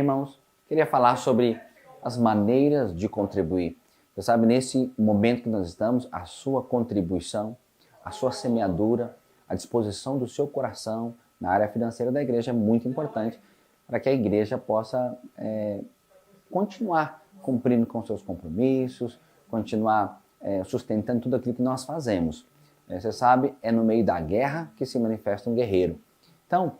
irmãos, queria falar sobre as maneiras de contribuir. Você sabe, nesse momento que nós estamos, a sua contribuição, a sua semeadura, a disposição do seu coração na área financeira da igreja é muito importante para que a igreja possa continuar cumprindo com seus compromissos, continuar sustentando tudo aquilo que nós fazemos. Você sabe, é no meio da guerra que se manifesta um guerreiro. Então,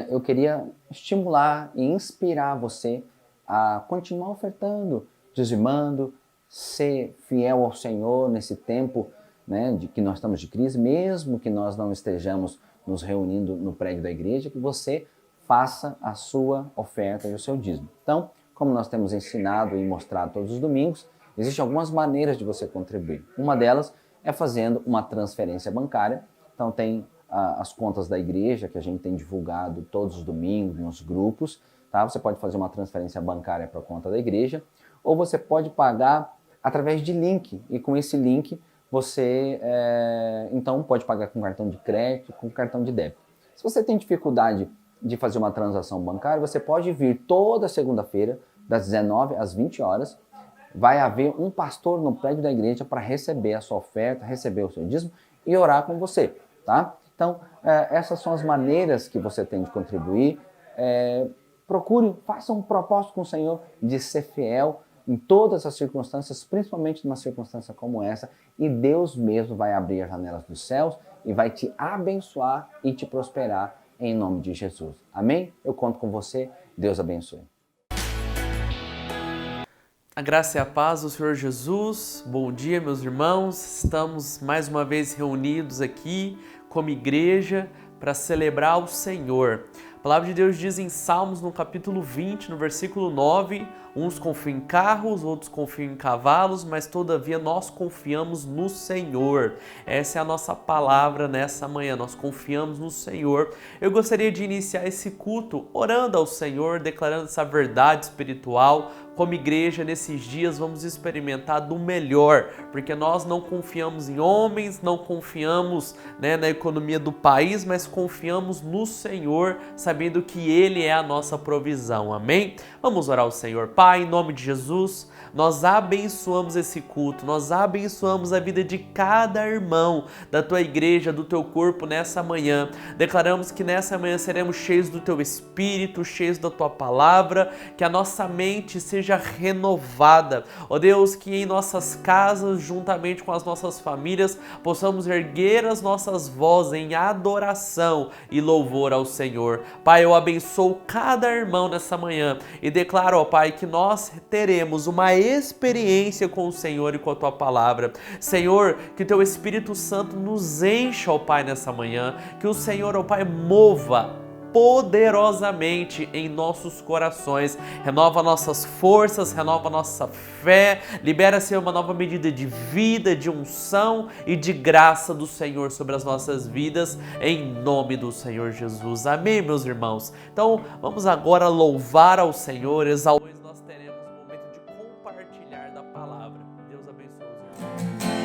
eu queria estimular e inspirar você a continuar ofertando, dizimando, ser fiel ao Senhor nesse tempo, né, de que nós estamos de crise, mesmo que nós não estejamos nos reunindo no prédio da igreja, que você faça a sua oferta e o seu dízimo. Então, como nós temos ensinado e mostrado todos os domingos, existem algumas maneiras de você contribuir. Uma delas é fazendo uma transferência bancária. Então tem as contas da igreja que a gente tem divulgado todos os domingos nos grupos, tá? Você pode fazer uma transferência bancária para a conta da igreja, ou você pode pagar através de link, e com esse link você então pode pagar com cartão de crédito, com cartão de débito. Se você tem dificuldade de fazer uma transação bancária, você pode vir toda segunda-feira, das 19 às 20 horas, vai haver um pastor no prédio da igreja para receber a sua oferta, receber o seu dízimo e orar com você, tá? Então, essas são as maneiras que você tem de contribuir. Procure, faça um propósito com o Senhor de ser fiel em todas as circunstâncias, principalmente numa circunstância como essa, e Deus mesmo vai abrir as janelas dos céus e vai te abençoar e te prosperar em nome de Jesus. Amém? Eu conto com você. Deus abençoe. A graça e a paz do Senhor Jesus. Bom dia, meus irmãos. Estamos mais uma vez reunidos aqui como igreja para celebrar o Senhor. A palavra de Deus diz em Salmos, no capítulo 20, no versículo 9, uns confiam em carros, outros confiam em cavalos, mas todavia nós confiamos no Senhor. Essa é a nossa palavra nessa manhã, nós confiamos no Senhor. Eu gostaria de iniciar esse culto orando ao Senhor, declarando essa verdade espiritual. Como igreja, nesses dias vamos experimentar do melhor, porque nós não confiamos em homens, não confiamos na economia do país, mas confiamos no Senhor, sabendo que Ele é a nossa provisão. Amém? Vamos orar ao Senhor. Pai, em nome de Jesus, nós abençoamos esse culto, nós abençoamos a vida de cada irmão da tua igreja, do teu corpo nessa manhã. Declaramos que nessa manhã seremos cheios do teu Espírito, cheios da tua palavra, que a nossa mente seja renovada. Ó Deus, que em nossas casas, juntamente com as nossas famílias, possamos erguer as nossas vozes em adoração e louvor ao Senhor. Pai, eu abençoo cada irmão nessa manhã e declaro, ó Pai, que nós teremos uma experiência com o Senhor e com a tua palavra. Senhor, que teu Espírito Santo nos encha, ó Pai, nessa manhã, que o Senhor, ó Pai, mova poderosamente em nossos corações, renova nossas forças, renova nossa fé, libera, Senhor, uma nova medida de vida, de unção e de graça do Senhor sobre as nossas vidas, em nome do Senhor Jesus. Amém, meus irmãos? Então, vamos agora louvar ao Senhor, exaltar. Depois nós teremos um momento de compartilhar da palavra. Deus abençoe os irmãos. Deus.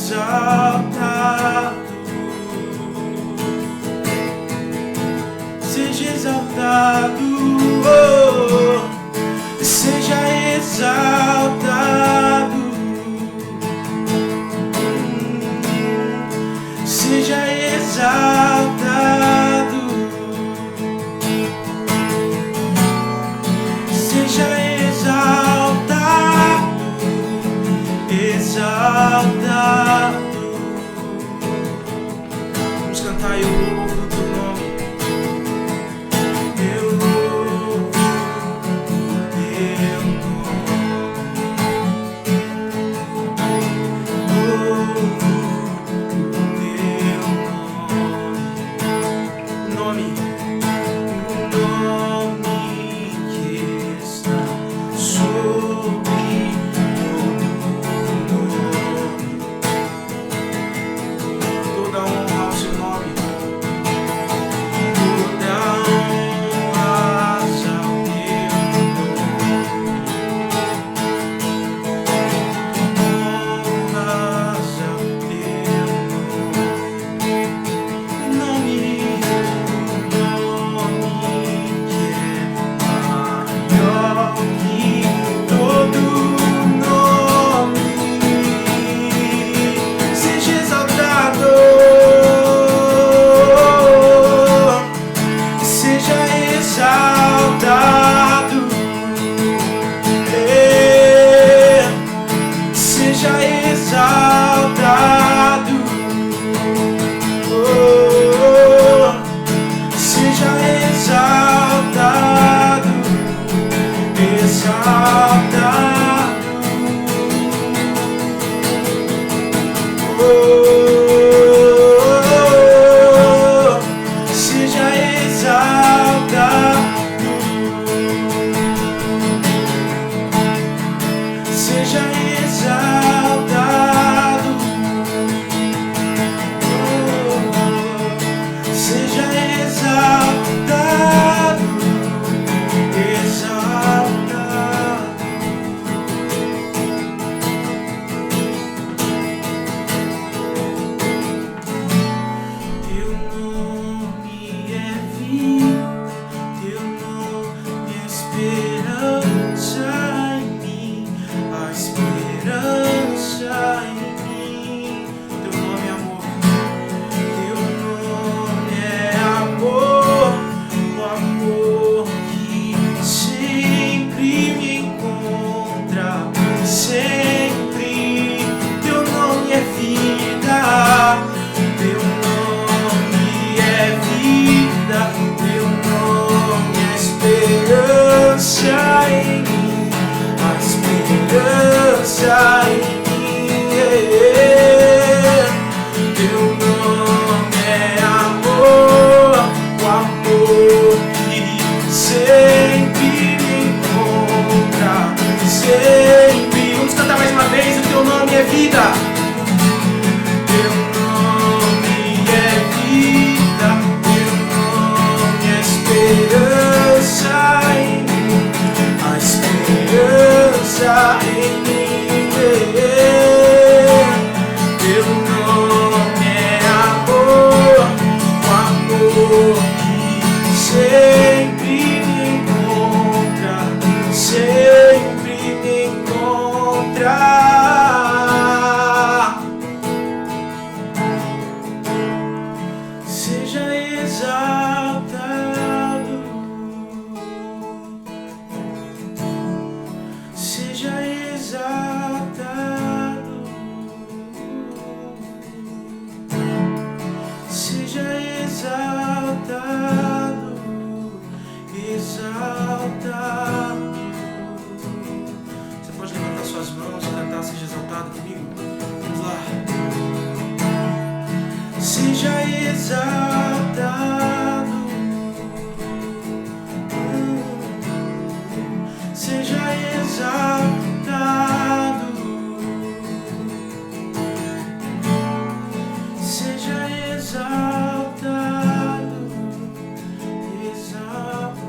exaltado, seja exaltado, oh, seja exaltado, seja exaltado, seja exaltado, exaltado. Vamos cantar e eu louvo o teu nome. Eu louvo o teu nome. Louvo o teu nome. O nome que está sobre todo nome. Toda honra ao seu nome. Toda honra ao teu nome. Honras ao teu nome. Nome que é maior que todo nome. Seja exaltado, seja exaltado, seja exaltado, oh, seja exaltado, exaltado, oh, seja exaltado, seja exaltado, oh, seja exaltado, exaltado. Teu nome é vida, teu nome é esperança em mim, a esperança em mim. Teu nome é amor, teu nome é amor, o amor que sempre me encontra, sempre. Teu nome é vida, teu nome é vida, teu nome é esperança em mim, a esperança em mim. Teu nome é amor, o amor que sempre me encontra, sempre. Vamos cantar mais uma vez. O teu nome é vida. Teu nome é vida, teu nome é esperança em mim, a esperança em mim. Teu nome é amor, o amor que sempre me encontra, sempre me encontra. Seja exaltado, seja exaltado, seja exaltado, exaltado. Você pode levantar suas mãos e cantar Seja Exaltado comigo? Vamos lá. Seja exaltado, seja exaltado, seja exaltado, exaltado.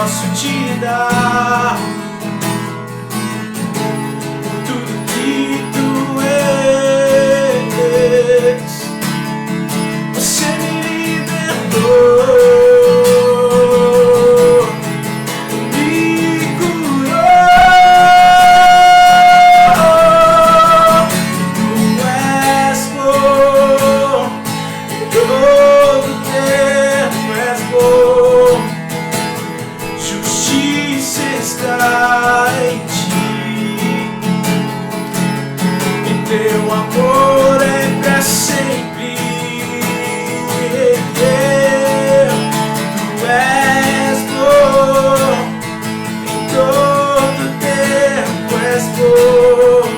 posso te dar por tudo que tu és. Você me libertou, me curou. Tu és bom, em todo tempo és bom. Justiça está em ti, e teu amor é pra sempre. Tu és bom, em todo tempo és bom.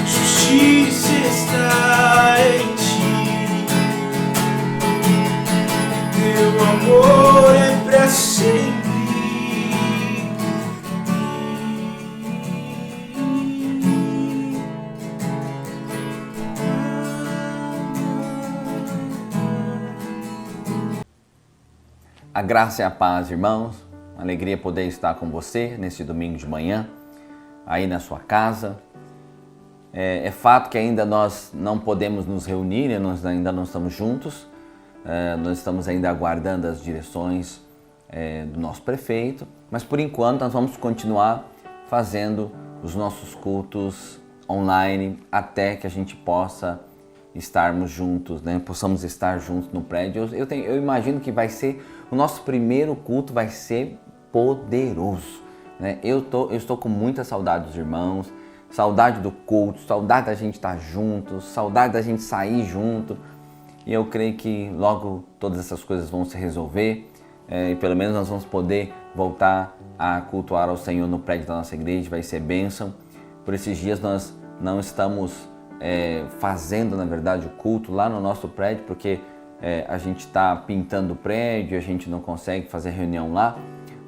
Justiça está em ti, teu amor é pra sempre. A graça e a paz, irmãos. Alegria poder estar com você nesse domingo de manhã, aí na sua casa. É fato que ainda nós não podemos nos reunir, né? Nós ainda não estamos juntos. Nós estamos ainda aguardando as direções do nosso prefeito, mas por enquanto nós vamos continuar fazendo os nossos cultos online até que a gente possa estarmos juntos, né? Possamos estar juntos no prédio. Eu imagino que vai ser, o nosso primeiro culto vai ser poderoso, né? Eu estou com muita saudade dos irmãos, saudade do culto, saudade da gente estar juntos, saudade da gente sair junto. E eu creio que logo todas essas coisas vão se resolver e pelo menos nós vamos poder voltar a cultuar ao Senhor no prédio da nossa igreja. Vai ser bênção. Por esses dias nós não estamos fazendo, na verdade, o culto lá no nosso prédio, porque a gente está pintando o prédio, a gente não consegue fazer reunião lá,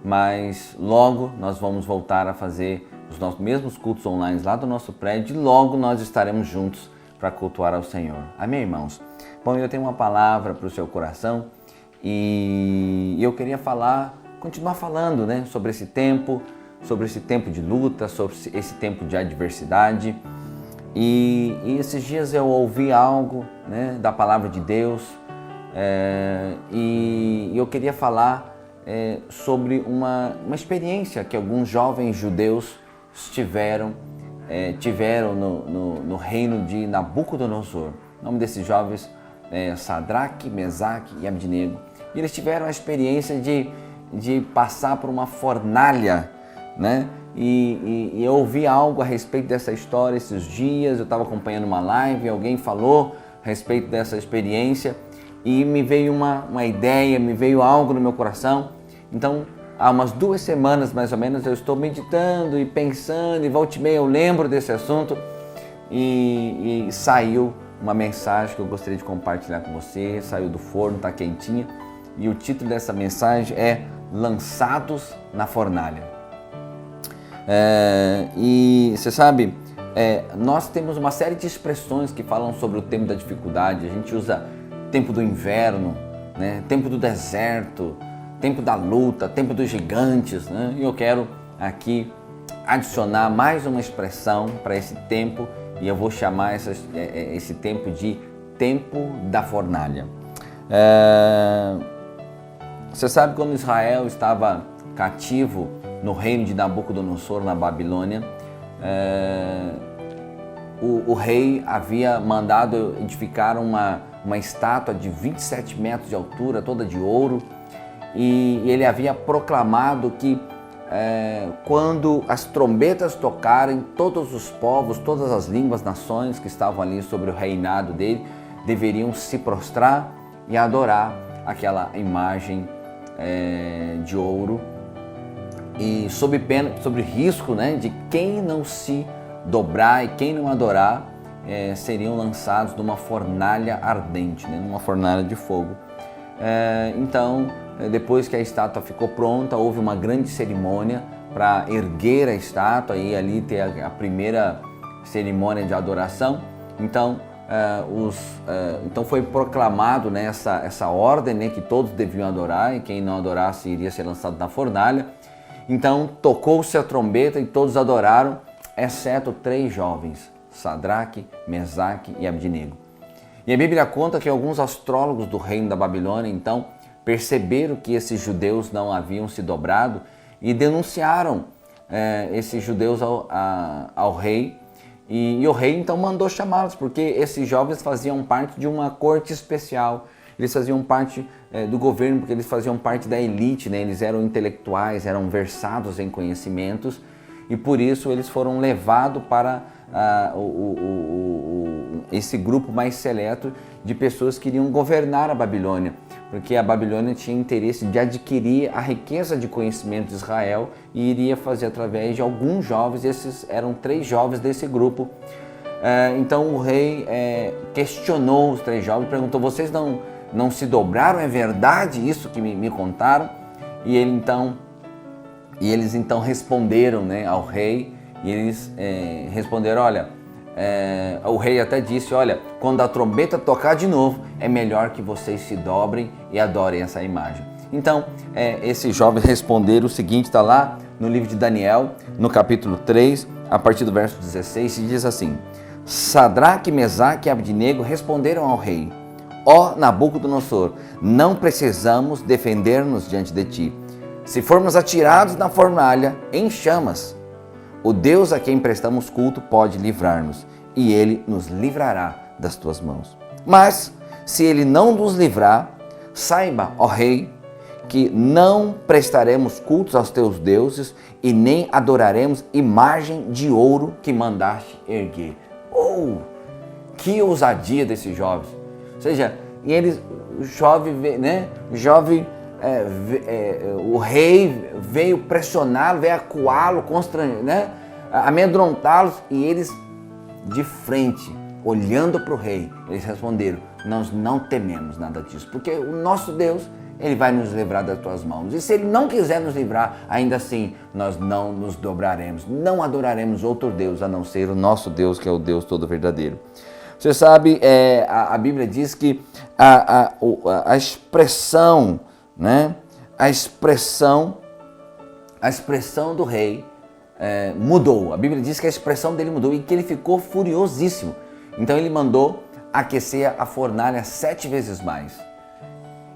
mas logo nós vamos voltar a fazer os nossos mesmos cultos online lá do nosso prédio e logo nós estaremos juntos para cultuar ao Senhor. Amém, irmãos? Bom, eu tenho uma palavra para o seu coração e eu queria continuar falando, né, sobre esse tempo de luta, sobre esse tempo de adversidade. E esses dias eu ouvi algo, né, da palavra de Deus e eu queria falar sobre uma experiência que alguns jovens judeus tiveram no reino de Nabucodonosor. O nome desses jovens é Sadraque, Mesaque e Abdinego. E eles tiveram a experiência de passar por uma fornalha, né? E eu ouvi algo a respeito dessa história esses dias. Eu estava acompanhando uma live e alguém falou a respeito dessa experiência e me veio uma ideia, me veio algo no meu coração. Então, há umas 2 semanas mais ou menos eu estou meditando e pensando e volta e meia eu lembro desse assunto e saiu uma mensagem que eu gostaria de compartilhar com você. Saiu do forno, está quentinha, e o título dessa mensagem é Lançados na Fornalha. E você sabe, nós temos uma série de expressões que falam sobre o tempo da dificuldade. A gente usa tempo do inverno, né? Tempo do deserto, tempo da luta, tempo dos gigantes, né? E eu quero aqui adicionar mais uma expressão para esse tempo e eu vou chamar esse tempo de tempo da fornalha. Você sabe, quando Israel estava cativo no reino de Nabucodonosor, na Babilônia, o rei havia mandado edificar uma estátua de 27 metros de altura, toda de ouro, e ele havia proclamado que quando as trombetas tocarem, todos os povos, todas as línguas, nações que estavam ali sobre o reinado dele deveriam se prostrar e adorar aquela imagem de ouro, e sob risco, né, de quem não se dobrar e quem não adorar seriam lançados numa fornalha ardente, né, numa fornalha de fogo. Então, depois que a estátua ficou pronta, houve uma grande cerimônia para erguer a estátua e ali ter a primeira cerimônia de adoração. Então, então foi proclamado, né, essa ordem, né, que todos deviam adorar, e quem não adorasse iria ser lançado na fornalha. Então tocou-se a trombeta e todos adoraram, exceto 3 jovens, Sadraque, Mesaque e Abdinego. E a Bíblia conta que alguns astrólogos do reino da Babilônia, então, perceberam que esses judeus não haviam se dobrado e denunciaram esses judeus ao rei. E o rei então mandou chamá-los, porque esses jovens faziam parte de uma corte especial. Eles faziam parte do governo, porque eles faziam parte da elite, né? Eles eram intelectuais, eram versados em conhecimentos, e por isso eles foram levados para esse grupo mais seleto de pessoas que iriam governar a Babilônia, porque a Babilônia tinha interesse de adquirir a riqueza de conhecimento de Israel e iria fazer através de alguns jovens. Esses eram 3 jovens desse grupo. Então o rei questionou os 3 jovens, perguntou: vocês não se dobraram? É verdade isso que me contaram? E eles então responderam, né, ao rei, e eles responderam: olha, o rei até disse: olha, quando a trombeta tocar de novo, é melhor que vocês se dobrem e adorem essa imagem. Então, esses jovens responderam o seguinte, está lá no livro de Daniel, no capítulo 3, a partir do verso 16, se diz assim: Sadraque, Mesaque e Abdinego responderam ao rei: ó Nabucodonosor, não precisamos defender-nos diante de ti. Se formos atirados na fornalha em chamas, o Deus a quem prestamos culto pode livrar-nos, e Ele nos livrará das tuas mãos. Mas, se Ele não nos livrar, saiba, ó rei, que não prestaremos cultos aos teus deuses e nem adoraremos imagem de ouro que mandaste erguer. Oh, que ousadia desses jovens! Ou seja, e eles, o jovem, né? O rei veio pressioná-lo, veio acuá-lo, né? Amedrontá-los, e eles de frente, olhando para o rei, eles responderam: nós não tememos nada disso, porque o nosso Deus, Ele vai nos livrar das tuas mãos. E se Ele não quiser nos livrar, ainda assim nós não nos dobraremos, não adoraremos outro Deus a não ser o nosso Deus, que é o Deus todo verdadeiro. Você sabe, a Bíblia diz que a expressão, né? A expressão do rei mudou. A Bíblia diz que a expressão dele mudou e que ele ficou furiosíssimo. Então ele mandou aquecer a fornalha 7 vezes mais.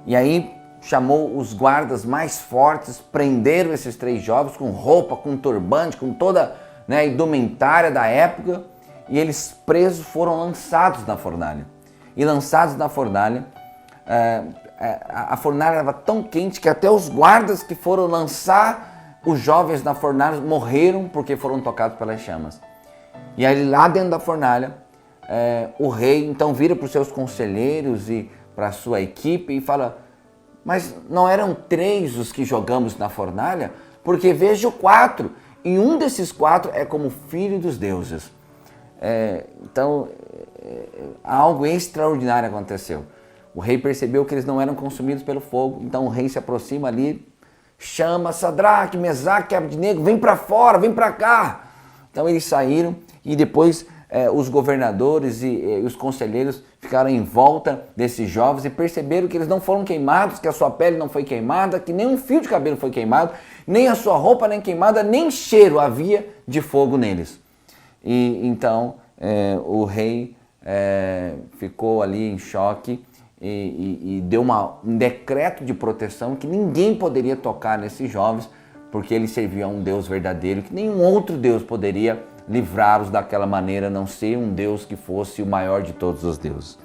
E aí chamou os guardas mais fortes, prenderam esses 3 jovens com roupa, com turbante, com toda, né, a indumentária da época, e eles presos foram lançados na fornalha. E lançados na fornalha, a fornalha estava tão quente que até os guardas que foram lançar os jovens na fornalha morreram porque foram tocados pelas chamas. E aí lá dentro da fornalha, o rei então vira para os seus conselheiros e para a sua equipe e fala: mas não eram 3 os que jogamos na fornalha? Porque vejo 4, e um desses 4 é como filho dos deuses. Então algo extraordinário aconteceu. O rei percebeu que eles não eram consumidos pelo fogo, então o rei se aproxima ali, chama Sadraque, Mesaque, Abdinego: vem para fora, vem para cá. Então eles saíram, e depois os governadores e os conselheiros ficaram em volta desses jovens e perceberam que eles não foram queimados, que a sua pele não foi queimada, que nem um fio de cabelo foi queimado, nem a sua roupa nem queimada, nem cheiro havia de fogo neles. E então o rei ficou ali em choque e deu um decreto de proteção que ninguém poderia tocar nesses jovens, porque eles serviam a um Deus verdadeiro, que nenhum outro Deus poderia livrá-los daquela maneira, a não ser um Deus que fosse o maior de todos os deuses.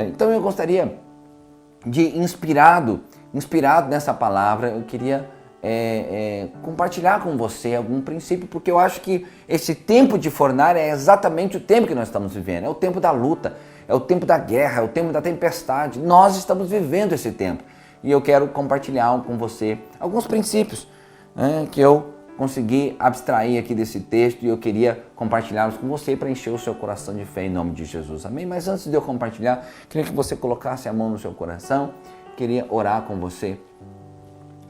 Então eu gostaria de, inspirado nessa palavra, eu queria compartilhar com você algum princípio, porque eu acho que esse tempo de fornalha é exatamente o tempo que nós estamos vivendo, é o tempo da luta, é o tempo da guerra, é o tempo da tempestade. Nós estamos vivendo esse tempo, e eu quero compartilhar com você alguns princípios, né, que eu consegui abstrair aqui desse texto, e eu queria compartilhá-los com você para encher o seu coração de fé em nome de Jesus. Amém? Mas antes de eu compartilhar, queria que você colocasse a mão no seu coração. Queria orar com você.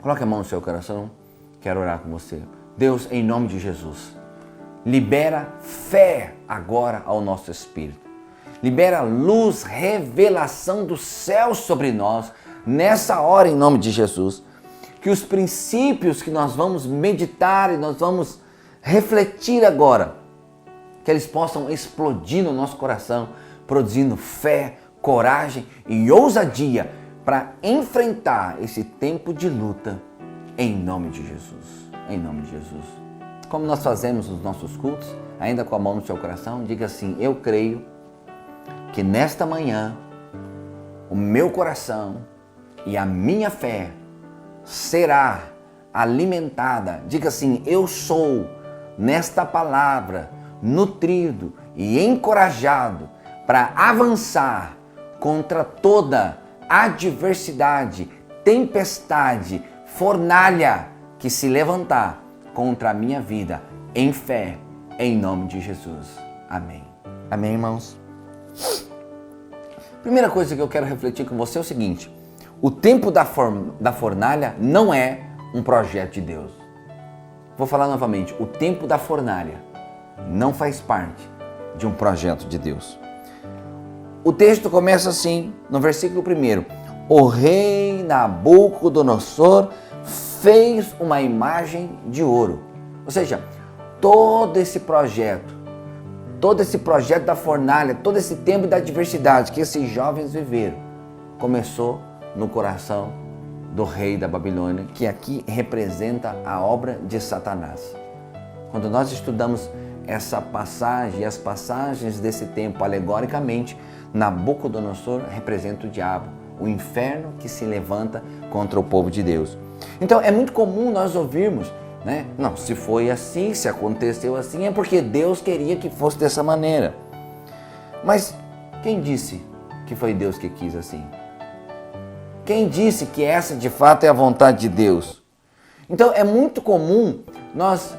Coloque a mão no seu coração. Quero orar com você. Deus, em nome de Jesus, libera fé agora ao nosso espírito. libera luz, revelação do céu sobre nós, nessa hora em nome de Jesus. Que os princípios que nós vamos meditar e nós vamos refletir agora, que eles possam explodir no nosso coração, produzindo fé, coragem e ousadia para enfrentar esse tempo de luta em nome de Jesus. Em nome de Jesus. Como nós fazemos nos nossos cultos, ainda com a mão no seu coração, diga assim: eu creio que nesta manhã o meu coração e a minha fé será alimentada. Diga assim: eu sou nesta palavra nutrido e encorajado para avançar contra toda adversidade, tempestade, fornalha que se levantar contra a minha vida, em fé, em nome de Jesus. Amém. Amém, irmãos? Primeira coisa que eu quero refletir com você é o seguinte: o tempo da fornalha não é um projeto de Deus. Vou falar novamente: o tempo da fornalha não faz parte de um projeto de Deus. O texto começa assim, no versículo 1: o rei Nabucodonosor fez uma imagem de ouro. Ou seja, todo esse projeto da fornalha, todo esse tempo da adversidade que esses jovens viveram, começou no coração do rei da Babilônia, que aqui representa a obra de Satanás. Quando nós estudamos essa passagem e as passagens desse tempo alegoricamente, Nabucodonosor representa o diabo, o inferno que se levanta contra o povo de Deus. Então é muito comum nós ouvirmos, né? Não, se foi assim, se aconteceu assim, é porque Deus queria que fosse dessa maneira. Mas quem disse que foi Deus que quis assim? Quem disse que essa de fato é a vontade de Deus? Então é muito comum nós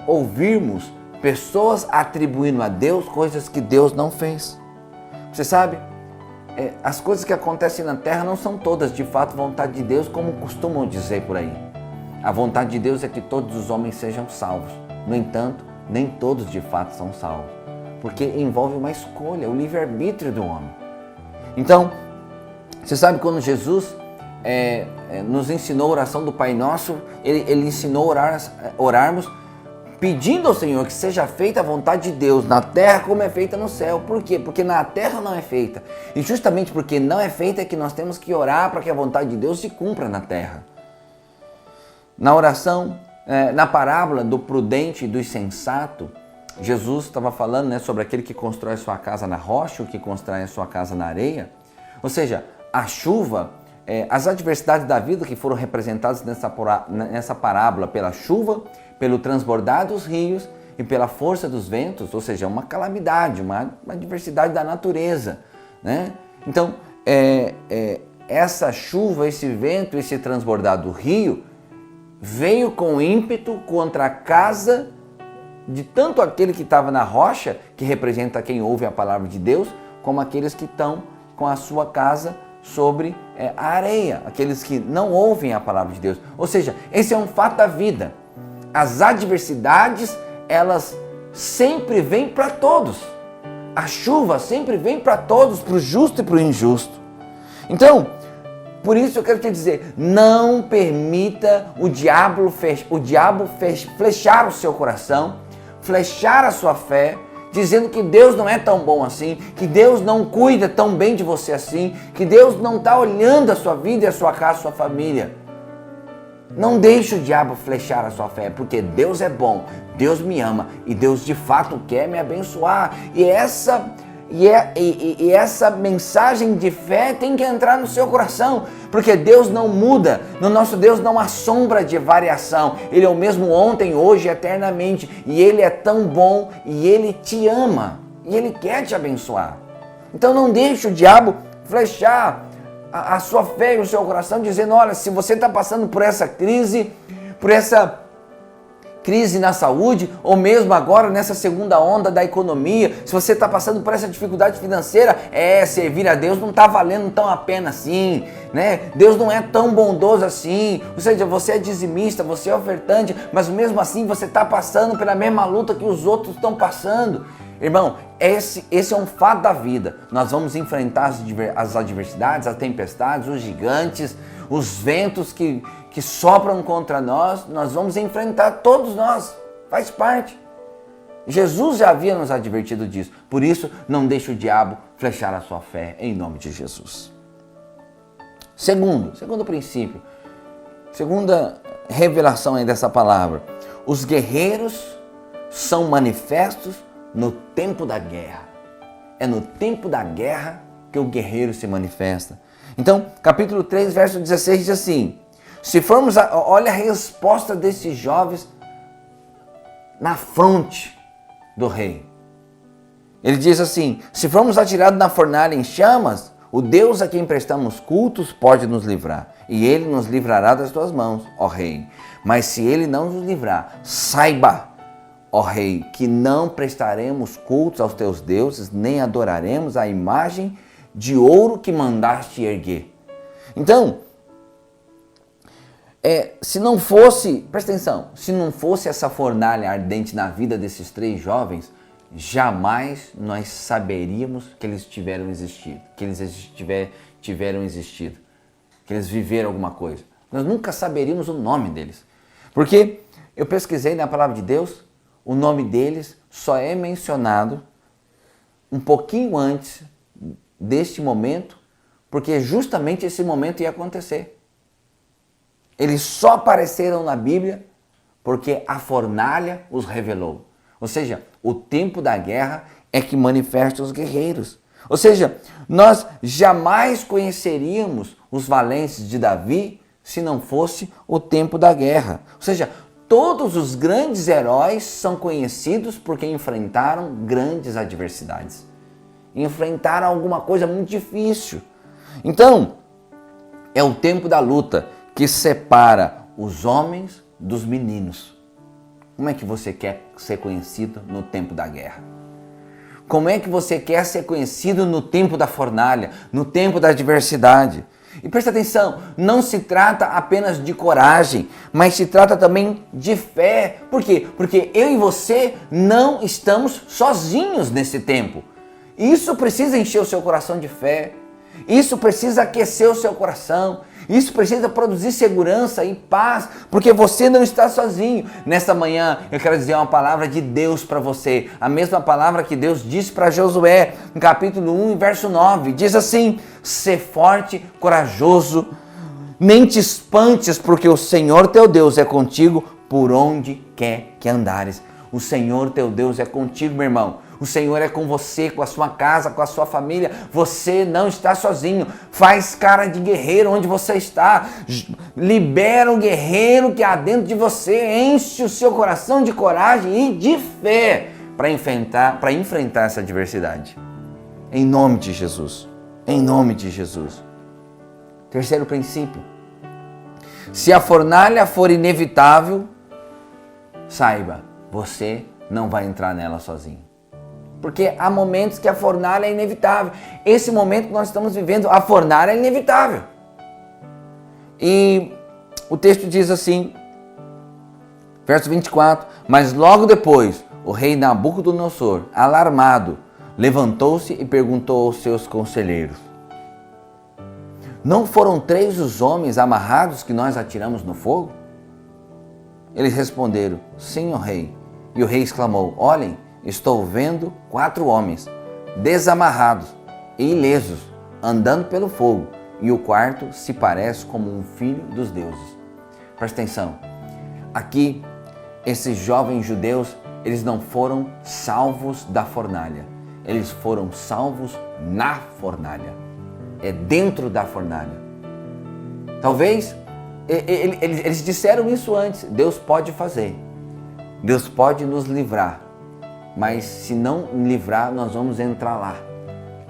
ouvirmos pessoas atribuindo a Deus coisas que Deus não fez. Você sabe, as coisas que acontecem na terra não são todas de fato vontade de Deus, como costumam dizer por aí. A vontade de Deus é que todos os homens sejam salvos. No entanto, nem todos de fato são salvos, porque envolve uma escolha, o livre-arbítrio do homem. Então, você sabe, quando Jesus nos ensinou a oração do Pai Nosso, ele ensinou a orarmos pedindo ao Senhor que seja feita a vontade de Deus na terra como é feita no céu. Por quê? Porque na terra não é feita. E justamente porque não é feita é que nós temos que orar para que a vontade de Deus se cumpra na terra. Na oração, na parábola do prudente e do insensato, Jesus estava falando, né, sobre aquele que constrói a sua casa na rocha, o que constrói a sua casa na areia. Ou seja, a chuva, as adversidades da vida que foram representadas nessa parábola pela chuva, pelo transbordar dos rios e pela força dos ventos, ou seja, uma calamidade, uma adversidade da natureza, né? Então, essa chuva, esse vento, esse transbordar do rio veio com ímpeto contra a casa de tanto aquele que estava na rocha, que representa quem ouve a palavra de Deus, como aqueles que estão com a sua casa sobre a areia, aqueles que não ouvem a palavra de Deus. Ou seja, esse é um fato da vida. As adversidades, elas sempre vêm para todos. A chuva sempre vem para todos, para o justo e para o injusto. Então, por isso eu quero te dizer, não permita o diabo flechar o seu coração, flechar a sua fé, dizendo que Deus não é tão bom assim, que Deus não cuida tão bem de você assim, que Deus não está olhando a sua vida e a sua casa, a sua família. Não deixe o diabo flechar a sua fé, porque Deus é bom, Deus me ama e Deus de fato quer me abençoar. E essa mensagem de fé tem que entrar no seu coração, porque Deus não muda, no nosso Deus não há sombra de variação. Ele é o mesmo ontem, hoje e eternamente, e Ele é tão bom e Ele te ama e Ele quer te abençoar. Então não deixe o diabo flechar a sua fé e o seu coração, dizendo: olha, se você está passando por essa crise na saúde, ou mesmo agora nessa segunda onda da economia, se você está passando por essa dificuldade financeira, servir a Deus não está valendo tão a pena assim, né? Deus não é tão bondoso assim. Ou seja, você é dizimista, você é ofertante, mas mesmo assim você está passando pela mesma luta que os outros estão passando. Irmão, esse é um fato da vida. Nós vamos enfrentar as adversidades, as tempestades, os gigantes, os ventos que sopram contra nós. Nós vamos enfrentar, todos nós, faz parte. Jesus já havia nos advertido disso. Por isso, não deixe o diabo flechar a sua fé, em nome de Jesus. Segundo princípio, segunda revelação aí dessa palavra. Os guerreiros são manifestos no tempo da guerra. É no tempo da guerra que o guerreiro se manifesta. Então, capítulo 3, verso 16 diz assim: se formos, olha a resposta desses jovens na fronte do rei. Ele diz assim: se formos atirados na fornalha em chamas, o Deus a quem prestamos cultos pode nos livrar, e ele nos livrará das tuas mãos, ó rei. Mas se ele não nos livrar, saiba, ó rei, que não prestaremos cultos aos teus deuses, nem adoraremos a imagem de ouro que mandaste erguer. Então, se não fosse, presta atenção, se não fosse essa fornalha ardente na vida desses 3 jovens, jamais nós saberíamos que eles tiveram existido, que eles viveram alguma coisa. Nós nunca saberíamos o nome deles. Porque eu pesquisei na palavra de Deus, o nome deles só é mencionado um pouquinho antes deste momento, porque justamente esse momento ia acontecer. Eles só apareceram na Bíblia porque a fornalha os revelou. Ou seja, o tempo da guerra é que manifesta os guerreiros. Ou seja, nós jamais conheceríamos os valentes de Davi se não fosse o tempo da guerra. Ou seja, todos os grandes heróis são conhecidos porque enfrentaram grandes adversidades. Enfrentaram alguma coisa muito difícil. Então, é o tempo da luta que separa os homens dos meninos. Como é que você quer ser conhecido no tempo da guerra? Como é que você quer ser conhecido no tempo da fornalha, no tempo da adversidade? E presta atenção, não se trata apenas de coragem, mas se trata também de fé. Por quê? Porque eu e você não estamos sozinhos nesse tempo. Isso precisa encher o seu coração de fé. Isso precisa aquecer o seu coração. Isso precisa produzir segurança e paz, porque você não está sozinho. Nesta manhã eu quero dizer uma palavra de Deus para você. A mesma palavra que Deus disse para Josué, no capítulo 1, verso 9. Diz assim: sê forte, corajoso, nem te espantes, porque o Senhor teu Deus é contigo por onde quer que andares. O Senhor teu Deus é contigo, meu irmão. O Senhor é com você, com a sua casa, com a sua família. Você não está sozinho. Faz cara de guerreiro onde você está. Libera o guerreiro que há dentro de você. Enche o seu coração de coragem e de fé para enfrentar essa adversidade. Em nome de Jesus. Em nome de Jesus. Terceiro princípio. Se a fornalha for inevitável, saiba, você não vai entrar nela sozinho. Porque há momentos que a fornalha é inevitável. Esse momento que nós estamos vivendo, a fornalha é inevitável. E o texto diz assim, verso 24: mas logo depois, o rei Nabucodonosor, alarmado, levantou-se e perguntou aos seus conselheiros: não foram 3 os homens amarrados que nós atiramos no fogo? Eles responderam: sim, ó rei. E o rei exclamou: olhem, estou vendo 4 homens, desamarrados e ilesos, andando pelo fogo, e o quarto se parece como um filho dos deuses. Presta atenção, aqui esses jovens judeus, eles não foram salvos da fornalha, eles foram salvos na fornalha, é dentro da fornalha. Talvez, eles disseram isso antes, Deus pode fazer, Deus pode nos livrar, mas se não livrar, nós vamos entrar lá,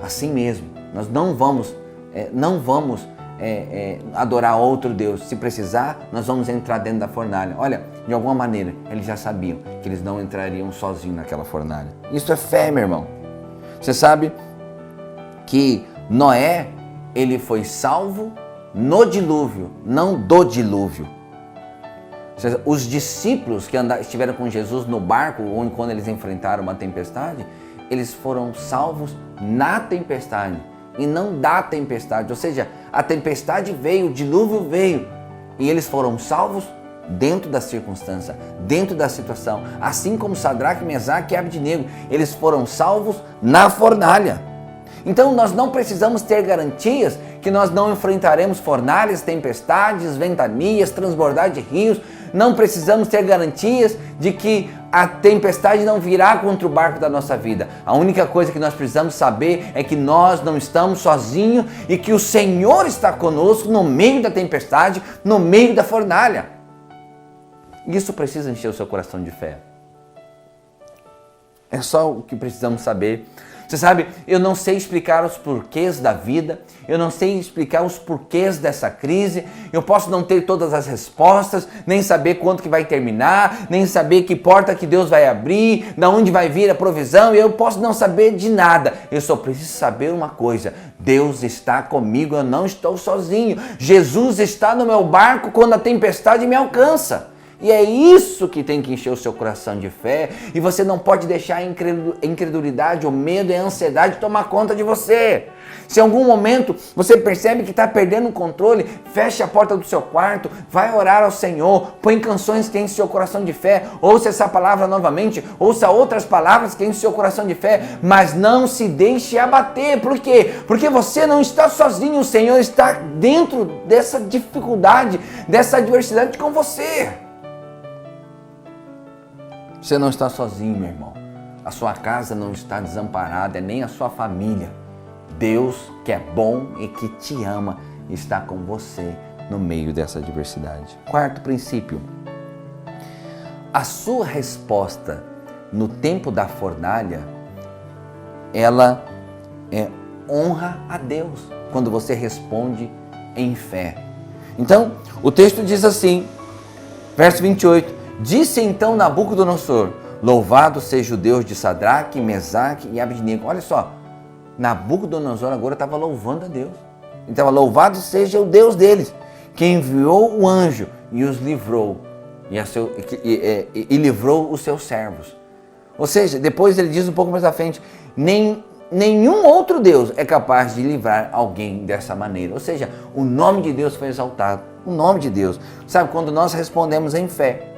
assim mesmo. Nós não vamos adorar outro Deus. Se precisar, nós vamos entrar dentro da fornalha. Olha, de alguma maneira, eles já sabiam que eles não entrariam sozinhos naquela fornalha. Isso é fé, meu irmão. Você sabe que Noé, ele foi salvo no dilúvio, não do dilúvio. Os discípulos que estiveram com Jesus no barco, ou quando eles enfrentaram uma tempestade, eles foram salvos na tempestade e não da tempestade. Ou seja, a tempestade veio, o dilúvio veio e eles foram salvos dentro da circunstância, dentro da situação. Assim como Sadraque, Mesaque e Abdenego, eles foram salvos na fornalha. Então nós não precisamos ter garantias que nós não enfrentaremos fornalhas, tempestades, ventanias, transbordar de rios. Não precisamos ter garantias de que a tempestade não virá contra o barco da nossa vida. A única coisa que nós precisamos saber é que nós não estamos sozinhos e que o Senhor está conosco no meio da tempestade, no meio da fornalha. Isso precisa encher o seu coração de fé. É só o que precisamos saber. Você sabe, eu não sei explicar os porquês da vida, eu não sei explicar os porquês dessa crise, eu posso não ter todas as respostas, nem saber quanto que vai terminar, nem saber que porta que Deus vai abrir, de onde vai vir a provisão, eu posso não saber de nada. Eu só preciso saber uma coisa: Deus está comigo, eu não estou sozinho. Jesus está no meu barco quando a tempestade me alcança. E é isso que tem que encher o seu coração de fé. E você não pode deixar a incredulidade, o medo e a ansiedade tomar conta de você. Se em algum momento você percebe que está perdendo o controle, feche a porta do seu quarto, vai orar ao Senhor, põe canções que enchem seu coração de fé, ouça essa palavra novamente, ouça outras palavras que enchem seu coração de fé, mas não se deixe abater. Por quê? Porque você não está sozinho, o Senhor está dentro dessa dificuldade, dessa adversidade com você. Você não está sozinho, meu irmão. A sua casa não está desamparada, nem a sua família. Deus, que é bom e que te ama, está com você no meio dessa adversidade. Quarto princípio. A sua resposta no tempo da fornalha, ela honra a Deus quando você responde em fé. Então, o texto diz assim, verso 28, disse então Nabucodonosor, louvado seja o Deus de Sadraque, Mesaque e Abdenego. Olha só, Nabucodonosor agora estava louvando a Deus. Ele estava, louvado seja o Deus deles, que enviou o anjo e os livrou, e livrou os seus servos. Ou seja, depois ele diz um pouco mais à frente, nenhum outro Deus é capaz de livrar alguém dessa maneira. Ou seja, o nome de Deus foi exaltado. O nome de Deus. Sabe, quando nós respondemos em fé,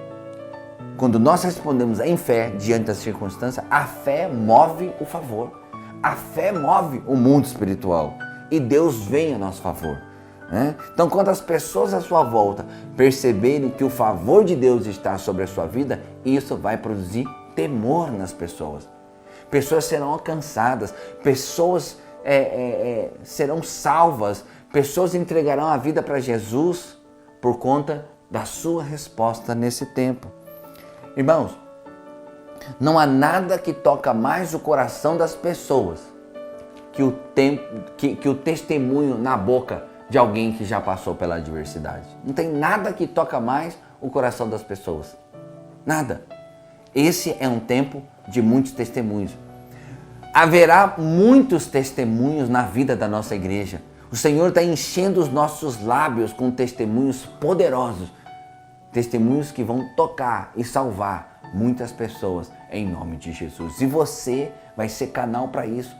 diante da circunstância, a fé move o favor. A fé move o mundo espiritual. E Deus vem a nosso favor. Né? Então, quando as pessoas à sua volta perceberem que o favor de Deus está sobre a sua vida, isso vai produzir temor nas pessoas. Pessoas serão alcançadas, pessoas serão salvas, pessoas entregarão a vida para Jesus por conta da sua resposta nesse tempo. Irmãos, não há nada que toca mais o coração das pessoas que o testemunho na boca de alguém que já passou pela adversidade. Não tem nada que toca mais o coração das pessoas. Nada. Esse é um tempo de muitos testemunhos. Haverá muitos testemunhos na vida da nossa igreja. O Senhor está enchendo os nossos lábios com testemunhos poderosos. Testemunhos que vão tocar e salvar muitas pessoas em nome de Jesus. E você vai ser canal para isso.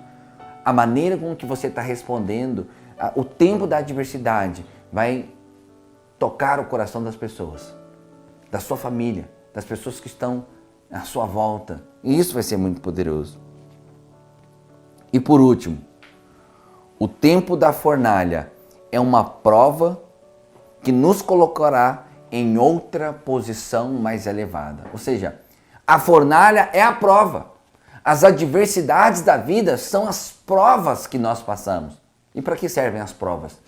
A maneira com que você está respondendo, o tempo da adversidade vai tocar o coração das pessoas, da sua família, das pessoas que estão à sua volta. E isso vai ser muito poderoso. E por último, o tempo da fornalha é uma prova que nos colocará em outra posição mais elevada. Ou seja, a fornalha é a prova. As adversidades da vida são as provas que nós passamos. E para que servem as provas?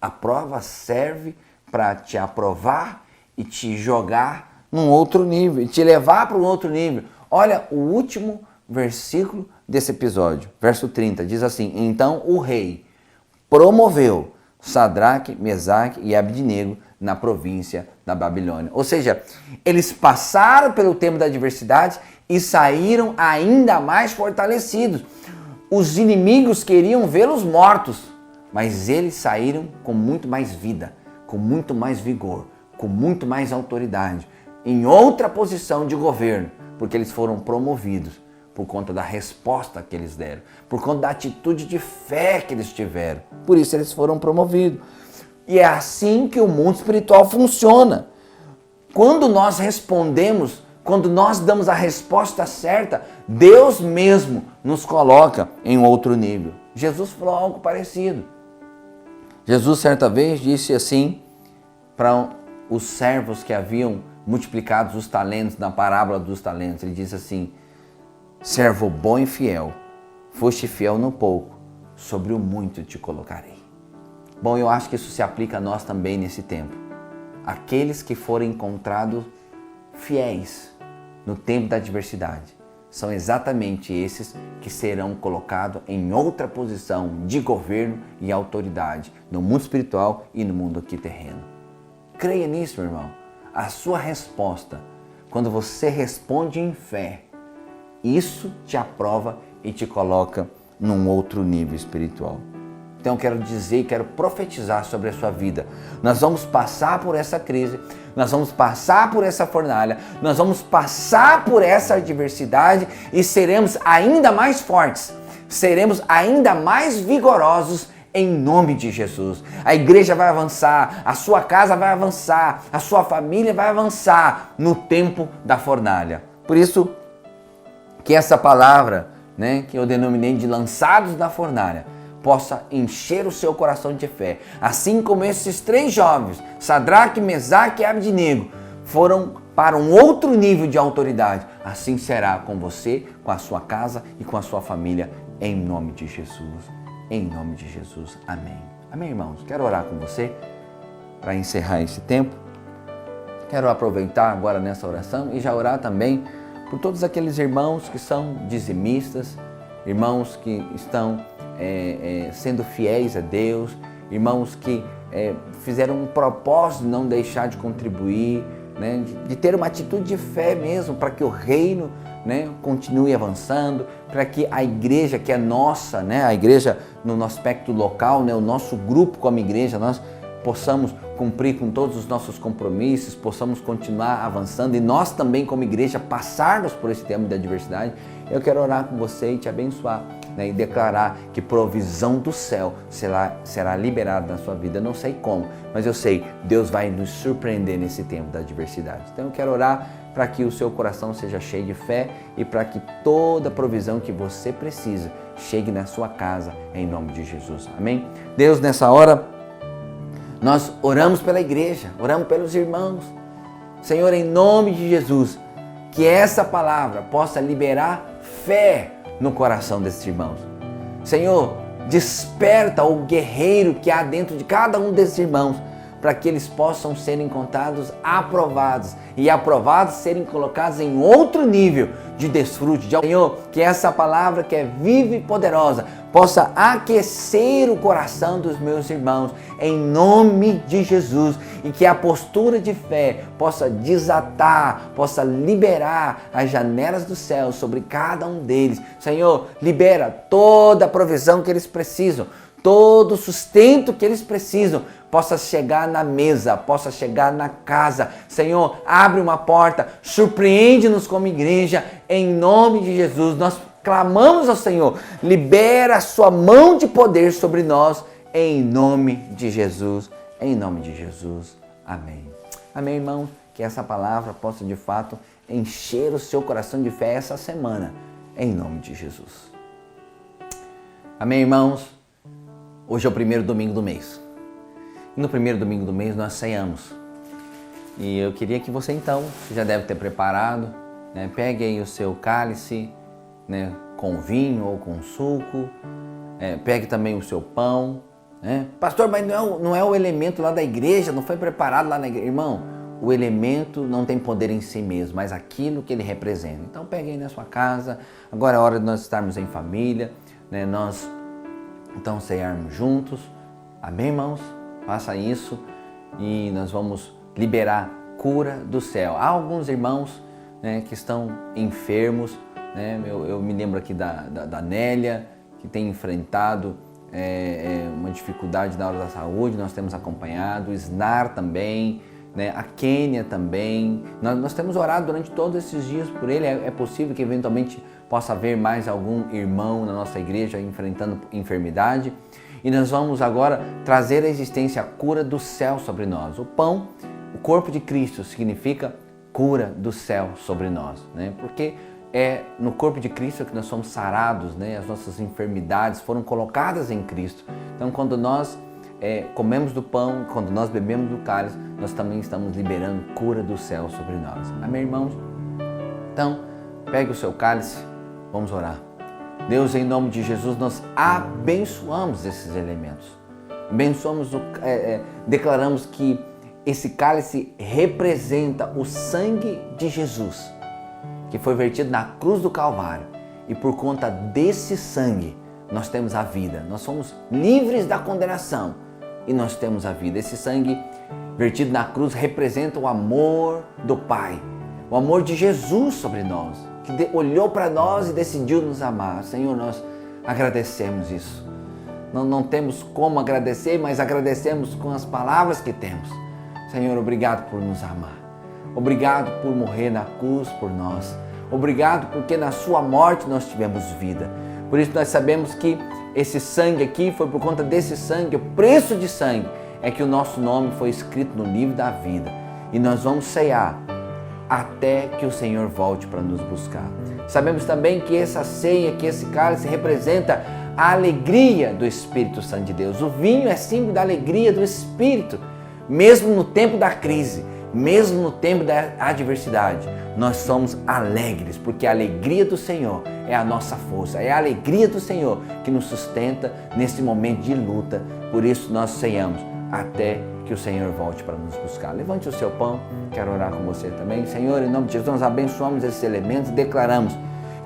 A prova serve para te aprovar e te jogar num outro nível, e te levar para um outro nível. Olha o último versículo desse episódio, verso 30, diz assim: então o rei promoveu Sadraque, Mesaque e Abdenego na província da Babilônia. Ou seja, eles passaram pelo tempo da adversidade e saíram ainda mais fortalecidos. Os inimigos queriam vê-los mortos, mas eles saíram com muito mais vida, com muito mais vigor, com muito mais autoridade, em outra posição de governo, porque eles foram promovidos por conta da resposta que eles deram, por conta da atitude de fé que eles tiveram. Por isso eles foram promovidos. E é assim que o mundo espiritual funciona. Quando nós respondemos, quando nós damos a resposta certa, Deus mesmo nos coloca em outro nível. Jesus falou algo parecido. Jesus certa vez disse assim para os servos que haviam multiplicado os talentos, na parábola dos talentos. Ele diz assim: servo bom e fiel, foste fiel no pouco, sobre o muito te colocarei. Bom, eu acho que isso se aplica a nós também nesse tempo. Aqueles que forem encontrados fiéis no tempo da adversidade são exatamente esses que serão colocados em outra posição de governo e autoridade no mundo espiritual e no mundo aqui terreno. Creia nisso, meu irmão. A sua resposta, quando você responde em fé, isso te aprova e te coloca num outro nível espiritual. Então eu quero dizer, quero profetizar sobre a sua vida. Nós vamos passar por essa crise, nós vamos passar por essa fornalha, nós vamos passar por essa adversidade e seremos ainda mais fortes, seremos ainda mais vigorosos em nome de Jesus. A igreja vai avançar, a sua casa vai avançar, a sua família vai avançar no tempo da fornalha. Por isso que essa palavra, que eu denominei de lançados na fornalha, possa encher o seu coração de fé. Assim como esses 3 jovens, Sadraque, Mesaque e Abdenego, foram para um outro nível de autoridade, assim será com você, com a sua casa e com a sua família, em nome de Jesus. Em nome de Jesus. Amém. Amém, irmãos? Quero orar com você para encerrar esse tempo. Quero aproveitar agora nessa oração e já orar também por todos aqueles irmãos que são dizimistas, irmãos que estão sendo fiéis a Deus, irmãos que fizeram um propósito de não deixar de contribuir, de ter uma atitude de fé mesmo, para que o reino continue avançando, para que a igreja que é nossa, a igreja no aspecto local, o nosso grupo como igreja, nós possamos cumprir com todos os nossos compromissos, possamos continuar avançando e nós também como igreja passarmos por esse tempo de adversidade. Eu quero orar com você e te abençoar, e declarar que provisão do céu será liberada na sua vida. Eu não sei como, mas eu sei, Deus vai nos surpreender nesse tempo da adversidade. Então eu quero orar para que o seu coração seja cheio de fé e para que toda provisão que você precisa chegue na sua casa, em nome de Jesus. Amém? Deus, nessa hora, nós oramos pela igreja, oramos pelos irmãos. Senhor, em nome de Jesus, que essa palavra possa liberar fé no coração desses irmãos. Senhor, desperta o guerreiro que há dentro de cada um desses irmãos, para que eles possam ser encontrados aprovados e aprovados serem colocados em outro nível de desfrute. Senhor, que essa palavra que é viva e poderosa possa aquecer o coração dos meus irmãos, em nome de Jesus, e que a postura de fé possa desatar, possa liberar as janelas do céu sobre cada um deles. Senhor, libera toda a provisão que eles precisam, todo o sustento que eles precisam, possa chegar na mesa, possa chegar na casa. Senhor, abre uma porta, surpreende-nos como igreja, em nome de Jesus. Nós clamamos ao Senhor, libera a sua mão de poder sobre nós, em nome de Jesus, em nome de Jesus. Amém. Amém, irmãos? Que essa palavra possa de fato encher o seu coração de fé essa semana, em nome de Jesus. Amém, irmãos? Hoje é o primeiro domingo do mês. E no primeiro domingo do mês nós ceiamos. E eu queria que você então, já deve ter preparado, pegue aí o seu cálice, com vinho ou com suco, pegue também o seu pão. Pastor, mas não é o elemento lá da igreja, não foi preparado lá na igreja. Irmão, o elemento não tem poder em si mesmo, mas aquilo que ele representa. Então pegue aí na sua casa, agora é hora de nós estarmos em família, nós então ceiarmos juntos. Amém, irmãos? Faça isso e nós vamos liberar cura do céu. Há alguns irmãos que estão enfermos, eu me lembro aqui da Nélia, que tem enfrentado uma dificuldade na hora da saúde, nós temos acompanhado, o Snar também, né? A Kênia também. Nós temos orado durante todos esses dias por ele. É possível que eventualmente possa haver mais algum irmão na nossa igreja enfrentando enfermidade. E nós vamos agora trazer à existência a cura do céu sobre nós. O pão, o corpo de Cristo, significa cura do céu sobre nós, né? Porque é no corpo de Cristo que nós somos sarados, né? As nossas enfermidades foram colocadas em Cristo. Então, quando nós comemos do pão, quando nós bebemos do cálice, nós também estamos liberando cura do céu sobre nós. Amém, irmãos? Então, pegue o seu cálice, vamos orar. Deus, em nome de Jesus, nós abençoamos esses elementos. Abençoamos, declaramos que esse cálice representa o sangue de Jesus, que foi vertido na cruz do Calvário. E por conta desse sangue, nós temos a vida. Nós somos livres da condenação e nós temos a vida. Esse sangue vertido na cruz representa o amor do Pai, o amor de Jesus sobre nós, que olhou para nós e decidiu nos amar. Senhor, nós agradecemos isso. Não temos como agradecer, mas agradecemos com as palavras que temos. Senhor, obrigado por nos amar. Obrigado por morrer na cruz por nós. Obrigado porque na sua morte nós tivemos vida. Por isso nós sabemos que esse sangue aqui foi por conta desse sangue, o preço de sangue, é que o nosso nome foi escrito no livro da vida. E nós vamos ceiar até que o Senhor volte para nos buscar. Sabemos também que essa ceia, que esse cálice representa a alegria do Espírito Santo de Deus. O vinho é símbolo da alegria do Espírito. Mesmo no tempo da crise, mesmo no tempo da adversidade, nós somos alegres, porque a alegria do Senhor é a nossa força, é a alegria do Senhor que nos sustenta nesse momento de luta. Por isso nós ceiamos até que o Senhor volte para nos buscar. Levante o seu pão, quero orar com você também. Senhor, em nome de Jesus, nós abençoamos esses elementos e declaramos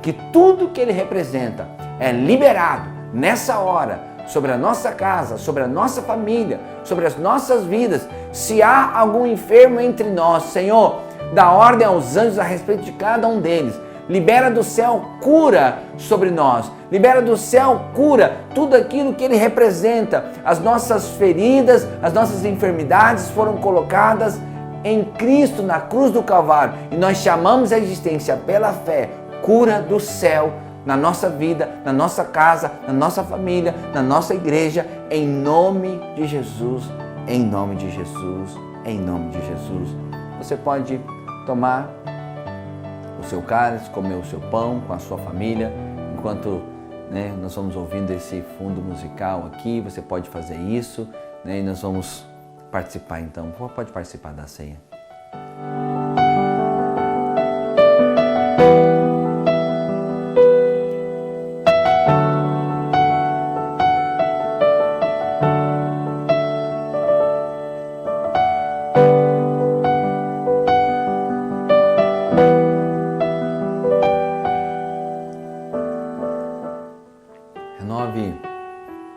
que tudo que ele representa é liberado nessa hora sobre a nossa casa, sobre a nossa família, sobre as nossas vidas. Se há algum enfermo entre nós, Senhor, dá ordem aos anjos a respeito de cada um deles. Libera do céu cura sobre nós. Libera do céu cura tudo aquilo que ele representa. As nossas feridas, as nossas enfermidades foram colocadas em Cristo na cruz do Calvário. E nós chamamos a existência pela fé, cura do céu na nossa vida, na nossa casa, na nossa família, na nossa igreja, em nome de Jesus, em nome de Jesus, em nome de Jesus. Você pode tomar o seu cálice, comer o seu pão com a sua família, enquanto nós vamos ouvindo esse fundo musical aqui, você pode fazer isso, e nós vamos participar então. Pode participar da ceia.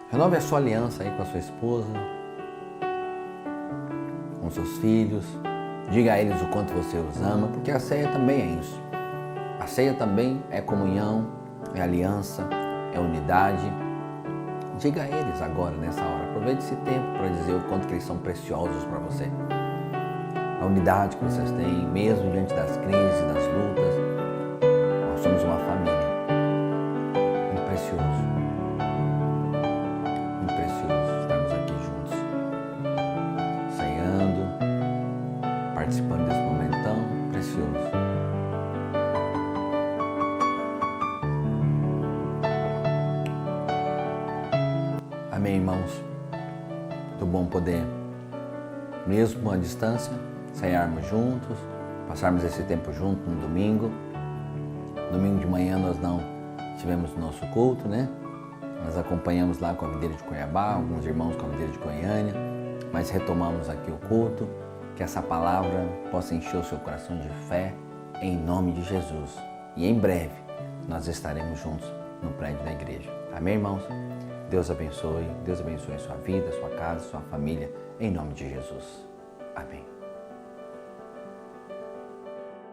Renove a sua aliança aí com a sua esposa, com seus filhos. Diga a eles o quanto você os ama, porque a ceia também é isso. A ceia também é comunhão, é aliança, é unidade. Diga a eles agora, nessa hora. Aproveite esse tempo para dizer o quanto que eles são preciosos para você. A unidade que vocês têm, mesmo diante das crises, das lutas. Nós somos uma família. Muito precioso. Estarmos aqui juntos, ceiando, participando desse momento tão precioso. Amém, irmãos? Muito bom poder, mesmo à distância, ceiarmos juntos, passarmos esse tempo junto no domingo. Domingo de manhã nós não tivemos o nosso culto, né? Nós acompanhamos lá com a videira de Cuiabá, alguns irmãos com a videira de Goiânia, mas retomamos aqui o culto, que essa palavra possa encher o seu coração de fé, em nome de Jesus. E em breve nós estaremos juntos no prédio da igreja. Amém, irmãos? Deus abençoe a sua vida, a sua casa, a sua família, em nome de Jesus. Amém.